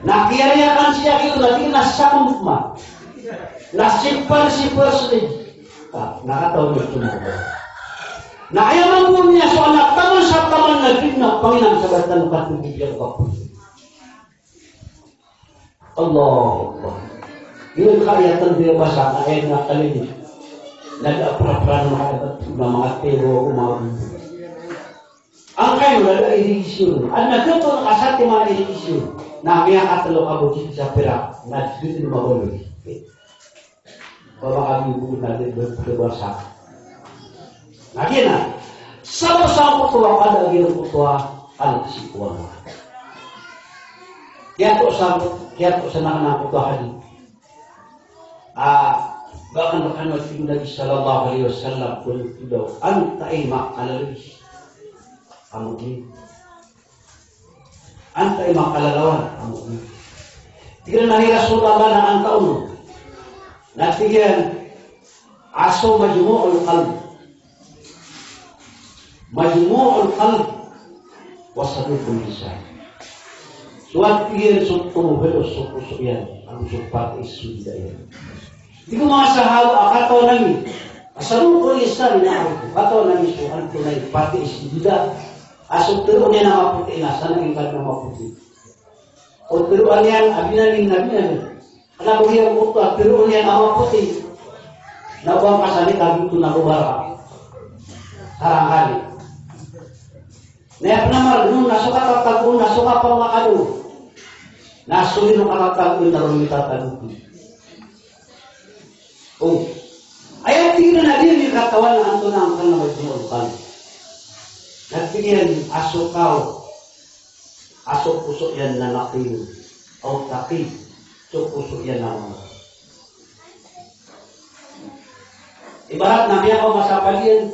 na kiyaya kan siya kito na tingin na sa kumma na sipal si person nakataw nito na na ayaman mo niya so anak taman sa taman na gitna Panginoon sa batan katubigyan ko Allah yung kayatan dia basa ayat na kalinya nag-apra-apra ng mga tero umawi ang kayo nada irigisyon at nagkato nakasati mga irigisyon na may katalo kabuti sa pera na dito na maguloy bawa kami bukod natin berbasa lagi na sama-sama kutuwa kada ginang kutuwa anak si kuwan kaya to sa nakanang kutuwa hadith bahkan Nabi sallallahu alaihi wasallam kulo anta ima alalis kamu ini anta ima kalalawan kamu ini tigran nahi Rasulullah na anta uno natigyan aso majmu'ul qalb wasadukul lisan suat tigyan suktumu belos sukusuyan ang supat isu daya. Di ko mga sahawa akato nami asaru ko lisan na akato nami suhan ko na pati isbida asuk tero niya na maputi na sana yung na maputi o teruan yan abinanin anak ko yung puto teruan yan na maputi na buang kasani tabi ito na rubara sarang kali na napnamar nung nasuka tatagpo nasuka pang makado nasulit nung katatagpo na rumitatago ayat tinggal na din yung katawan na anto na ang kanaway tumulkan. Nagpilihan asok puso yan na nakil o takil puso yan na mga. Ibarat na biya ko masapalian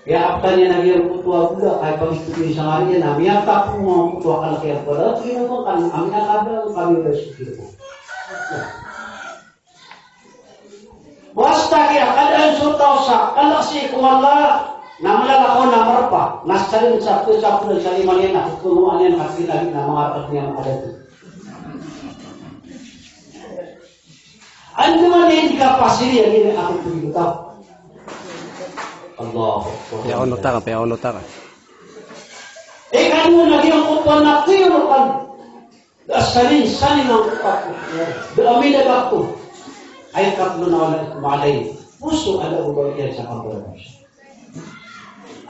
biya kapta niya nagyang kutuwa gula kahit pag-istupin sa nga niya na biya tapo mga kutuwa kalakyan ko dapat tingnan mo kami nakabla kami ulit sukir ko. Basta kaya kadang sultaw sa kalaksi kung Allah na malalakaw na marpa nasalin sa puso sa lima niya na kutunuan niya nakakilagi na mga apat niya makadati. Ano man hindi ka pasiri ang ini ako pagkitaw. Allah. Paya onota ka. Kanu lagi ang kutuan na tiyo kan asalin ang kutuan. Dami na bakto. Ay tatlo na wala kumalay. Puso ada ubay yan sa kampuran.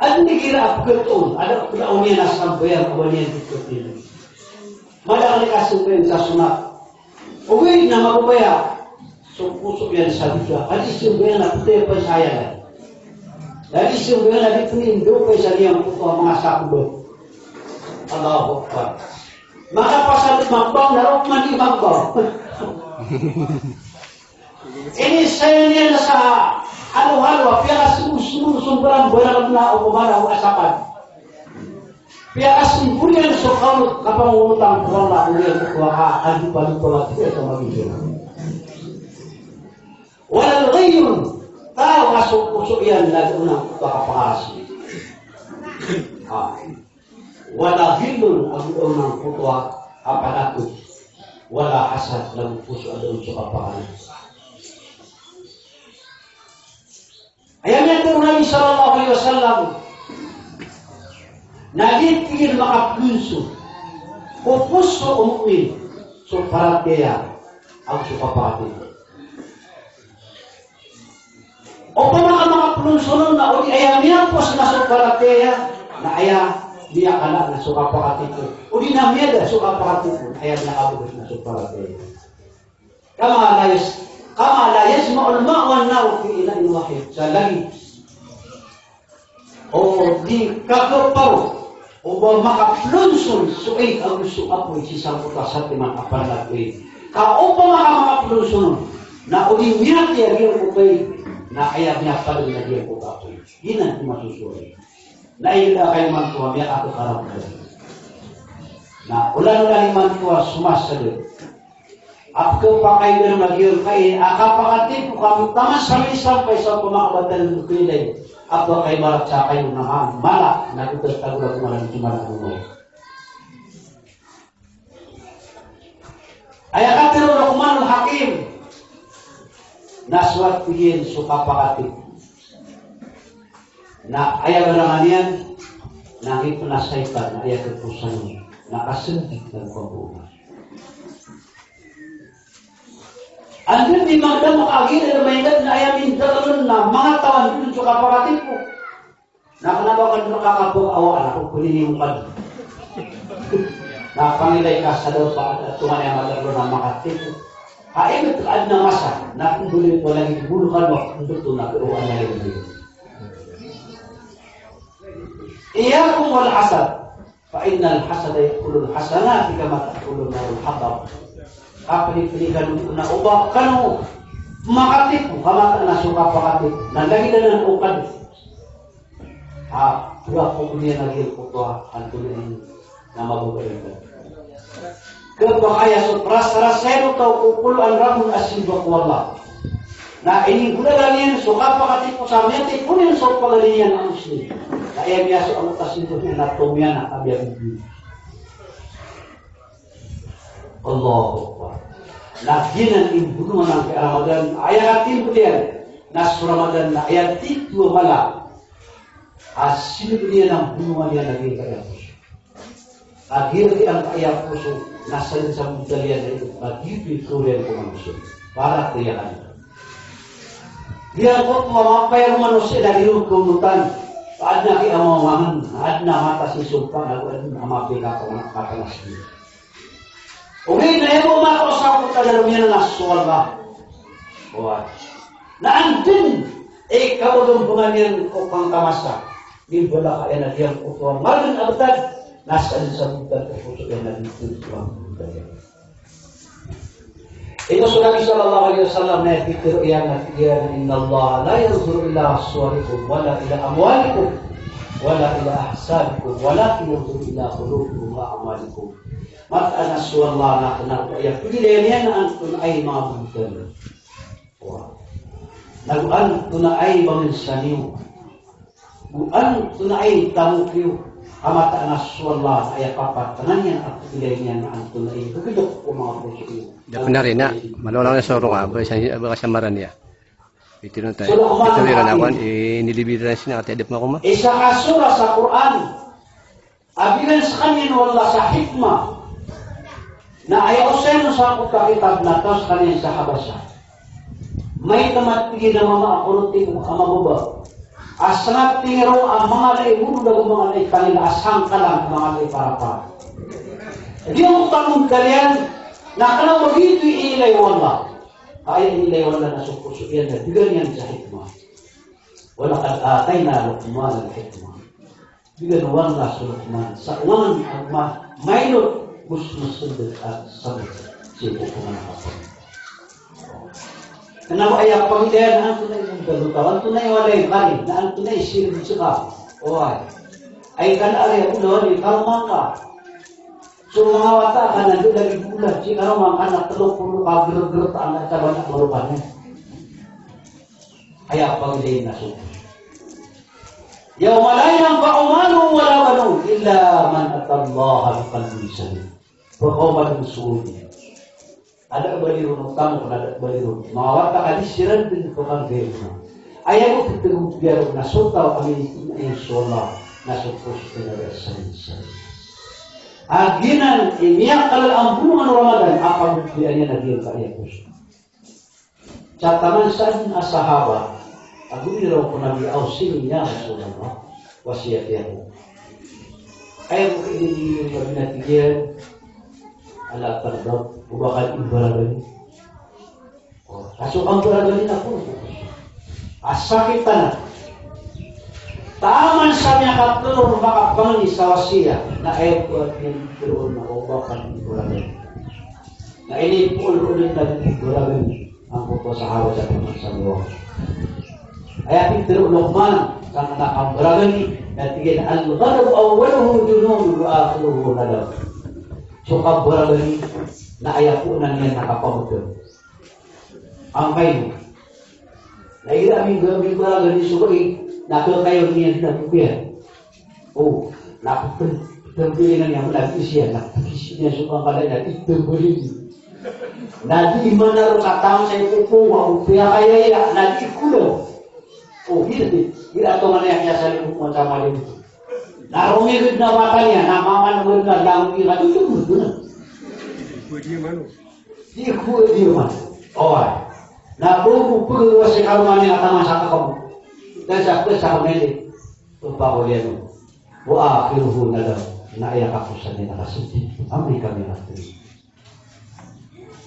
At hindi kira apagatoon. Ada kudaon niya na sambayan kuwan niya dito nila. Madakali kasumbayan sa sunat. Uwi na magubaya. So puso yan sa dito. At isumbayan na puti pa saya na. At isumbayan na dito nindo pa sa niyang puto ang mga sakbo. Allahu Akbar. Makapasalit magbang na rin mandi magbang. Ini saya niya sa halo-halo, pia sumberang barang na o kumara o asapan. Pia sumbuyan sa kalut kapang utang wala ulian ko adi paluto sa magiging. Wala ngayon, tao masuk yan lagi unang pagkapangasi. Wala hilun ang unang putwa aparatus. Wala asad lang puso adun sa kapangasi. Ayamnya itu Nabi sallallahu alaihi wasallam nagit tigil makaplunso pupus so umuin so parateya ang sukapati o makaplunso nun na uli ayamnya pos na so parateya na aya niya kala na sukapati ko uli na miya da sukapati ko ayam na abot na so parateya kama la yasma'ul ma'wan nar fi ilahin wahid sa langit o di kakapaw o ba makaplunson suay ang gusto apoy si samputa sa timang apanagway ka o ba makaplunson na uling niya tiyagin ko kay na ayab niya pa rin na diyan ko apoy hinan masusuray na ila kay man tuwa miya ako karamdaman na ulan-ulan man tuwa sumasalit Apko pakai bermagion kai akapakati ko kami tamas sampai sa pemakabadan kulay. Apko kay marak sakay unahan malak na ito tagulag malang cumara mo. Ayat katero Luqmanul Hakim naswat piyin sukapakati. Na ayat beranganian nangit penasaitan ayat keputusan nakasendik dan pembunuh. Andun di magdam agil na maingat na ayamin dalon na mga tawan dun sa kapakatid ko. Na kanaba ka nung kakapag awaan ako kunin yung kan. Na pangilay ka sa daw sa tungan ay magdalo na makatid ko. Kain ito ad na masa na kung bulit ko lang ibulukan mo kung ito na kiruan na rin dito. Iyakum wal hasad. Fa innal hasada yakulul hasanati kama takulul narul hatab. Kapili-pilikan na ubah kanu makatip kamata na suka pakatip nandagi na ng ukad pura ko kunya lagi ko antunin na mabubuhay kaya so ras-rasero tau ukul ang rabun asin bakwala na ini gulalian suka pakatip ko sa mente kunin so pagalian ang muslim kaya biasa ang utasin ko na tumyan na kabiyang Allahu Akbar. Laginan imbunuan ng Ramadan ayatin belian nas Ramadan na ayatin dua malam asin belian ng bunuan niya lagi kaya puso. Agir ang kaya puso nasa sa mudalian na ito magiging kurian ko manusia para kayaan. Dia ko mamapay ang manusia dari kumutan paad na kiamawangan paad na mata si sumpa nagawin amapi ka kapanas niya. Uli na yung umakos ako kadalawin na nasuwalba. Na andin, kaulong bunganyan ko pang kamasa. Di bala kaya na diyang utuan. Malang abtad, nasa sa buntag ko puso yan na dito ang buntag. Ito sa Nabi sallallahu alaihi wasallam na ipitiro iyan na tigiran inna Allah la yanzuru ila suwarikum wala ila amwalikum wala ila ahsabikum wala yanzuru ila qulubikum wa amwalikum. Mata na suwala na kenal kaya pilihan yan na antun ay mga buntan. Naguan tuna ay baminsaniw. Guan tuna ay tamukyo. Amata na suwala ay papat. Tanan yan at pilihan yan na antun ay kagilok ko mga puso. Dapat na rin na. Malulang na sorong aba kasamaran niya. Ito tayo. Ito rin na ako. Nilibida na siya. Nakatedip mo ko ma. Isa kasura sa Quran. Abilan sa kanyan wala sa hikmah. Na ayaw sa sa kakitab na tos kanyan sa Habasya. May tamatigi na mga akurutin ang mababa. Asangat tingero ang mga laibuno na mga lay kanila asang kalang mga lay para. Di ang tanong kalian na kanang magito ilay wala. Kaya ilay wala na supuso yan na bigan yan sa hikmah. Wala kad atay na Luqman ang hikmah. Bigan wala sa Luqman. Sa uwan ang maylot musmusundot at sabit siya po ako. Kenapa ayah pagdayan na ang tunay mong galutawan? Tunay walay balik na ang tunay sirbi siya. Ay kanari ako doon, ikalumang ka. So mga wata ka na doon lagi bulat. Si karumang ka na 30 ka gerot-gerot ang nataban at marupan niya. Ayah pagdayan na suko. Yawma la yanfa'u malun wala banun illa man atallaha biqalbin salim. Pagkawaman ng sulit. Ada baliro ng tamo kung ada baliro. Mawata ka di siran din ko kang gaya. ayaw mo pagkagubyaro na sutaw kami yung sola na supos na nagasarin-sarin. Aginan, imiyak kalal ang bunungan Ramadan, apagubyan niya naging kaya puso. Sa taman saan asahaba, agumi raw ko nabi ausin niya Rasulullah, wasiyat yan. Ayaw mo kainin yung paginatigyan, ala tardot, ubakal ibaragani. Kaso ang baragani na po, asakit na. Taman sa niya katulong makapangin sa wasiya na ayaw ko at yung tuloon na ubakal ibaragani. Na inipul-ulit na ibaragani ang puto sa hawa sa pangin sa luwa. Ayaw itiro Luqman sa nakabaragani na tigil al-gharab awaluhu junun wa akhiruhu nadab. So kabaragani na ayaw po na niya nakapagod. Ang kayo. Naira aming gawin baragani sugay nakil kayo niya na kuya. Oh, napagpili na niya lagi siya. Napagpili niya sukang kalay na itambali. Nadi mana ro katang sa ipupunga upaya kaya ya nadi kulo. Oh, hindi ato man niya sa lipupunga sa malim. Narumigid na mata niya, namaman mo na lang yung ito na. Pwede man. Di pwede man. Oh, nabubupulo wa si kalmani atama sa kakabu. Dan sa kamili. Tumpa ko yan. Wa akhiruhu na lang. Naiyak ako sa nila kasi amoy kami natin.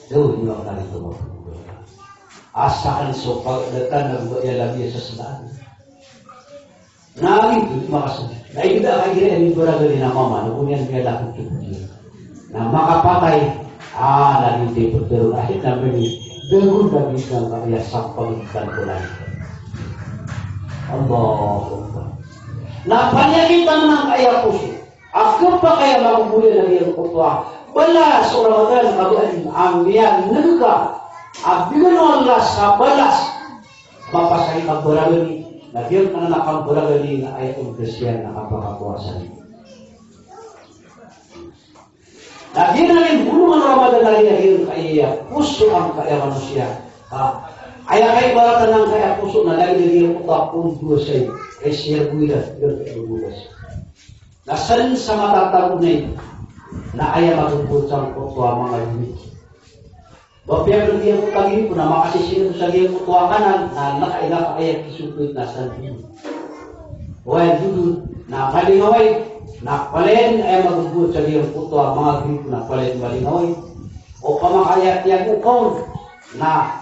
Gawin niyo ang narito mo. Asakan so pagdatan ng buhay lagi sa sanahan. Narito, makasabi. Naikita kay gila yung baragani na mama. Nakunyan kaya lakong tubuhin. Na makapatay. Naliti po pero kahit namin dagun na bisang kaya sa pagkitan ko lang. Allah. Napanyakitan ng kaya po siya. Ako pa kaya makubulan na iyang kutwa. Wala sa Ramadan kaguan ang niyang naluka. Abigan Allah sa balas. Mapasay magbaragani. Nagyan na nakagbaragani na ay ang Kristiyan na kapakapuasan. Nagyan na rin bulungan Ramadan na rin kaya puso ang kaya manusia. Ay kay baratan ng kaya puso na lagi rin kutwa kung dua sa'yo. Ay siya buwilas. Nasan sa matatagunay na ayaw magubot sa kutwa mga limit. Bapya ng iyang kutagin po na makasisino sa iyang kutwa kanan na nakailang ayaw kisupit na sa limit. Huwag dito na malingaway, nakpalayan ayaw magubot sa iyang kutwa mga limit na palayan malingaway. O kamakayat yang ukon na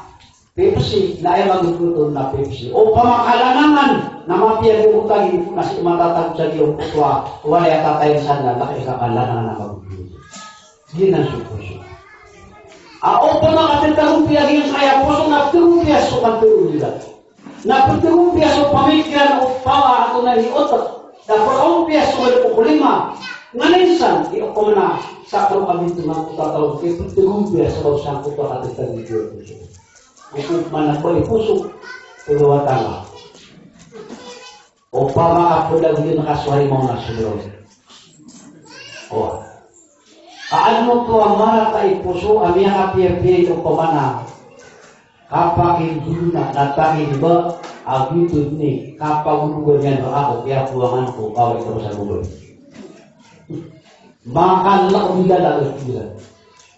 Pepsi na ayaw magubot na Pepsi. O kamakalanangan na mapiyag yung kutagin po na si matatag sa iyang kutwa wala yatatayin sana nakikalanangan na magubot. Hindi na supuso. O pa makatitagumpiya yung kaya puso na tirumpiya so kantirun nila. Na tirumpiya so pamikiran o pawa ato na iotot. Na tirumpiya so walipukulima. Nganinsan, ioko na sa karong kami tumang kutatawag. Tirumpiya sa bausang kuto katitagin yung puso. Kung manakbay puso, tuluwa tanga. O pa makapulag yun nakaswari mo na sumulong. O, kaano to ang maratay puso aming api-api o pamana kapag hindi na natangin ba agitod ni kapag unugan yan ako kaya puwangan ko kaway ko sa gulo. Makanla ko nila lang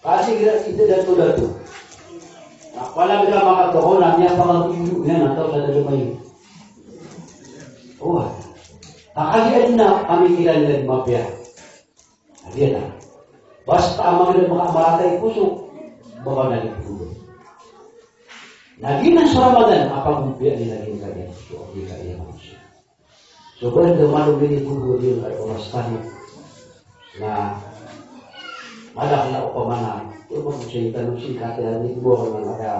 kasi ito dato. Wala bila makatoon na niya pangaluyo yan ataw sa dalumay. Oh, kakalian na kami kilala ng mapya. Adiyan na. Basta ang mga maratay puso, baka nalipulog. Naging sa Ramadan, apagumpian nila yung kanya. So, hindi kaya manusia. So, kung dumalo binipulog yun ay oras tayo na malaki na upamanan, kung siya itanong siya, kaya hindi mo ako na kaya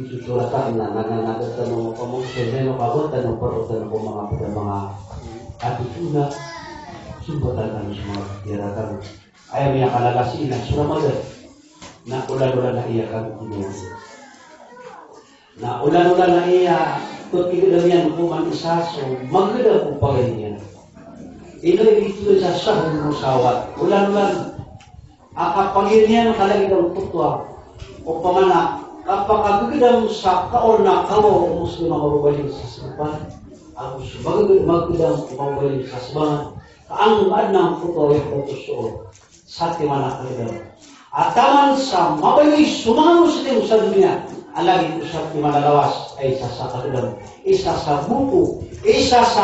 isusuratan na nananatanong ko mo sa meno kabot, tanong paro, tanong ko mga atituna, sumbatan kami sa mga tirakan. Ayaw niya kalagasinan sa Ramadan na ulan-ulan na iya kang inuwi. Na ulan-ulan na iya tutigil yan kuman isa so magkada po pa ganyan. Ito ito sa sahul mo sawat. Ulan-ulan akapagin yan kalagi daw tutwa o pamana kapag sa kaon na kawo musti mababaling sa simpan ang sebagai magdang mababaling sa simpan ang adnang puto yung patuso sa timana kaligaw ataman sa mabaling sumangan muslim sa dunia alagi usap timana lawas ay isa sa kaligaw isa sa buku isa sa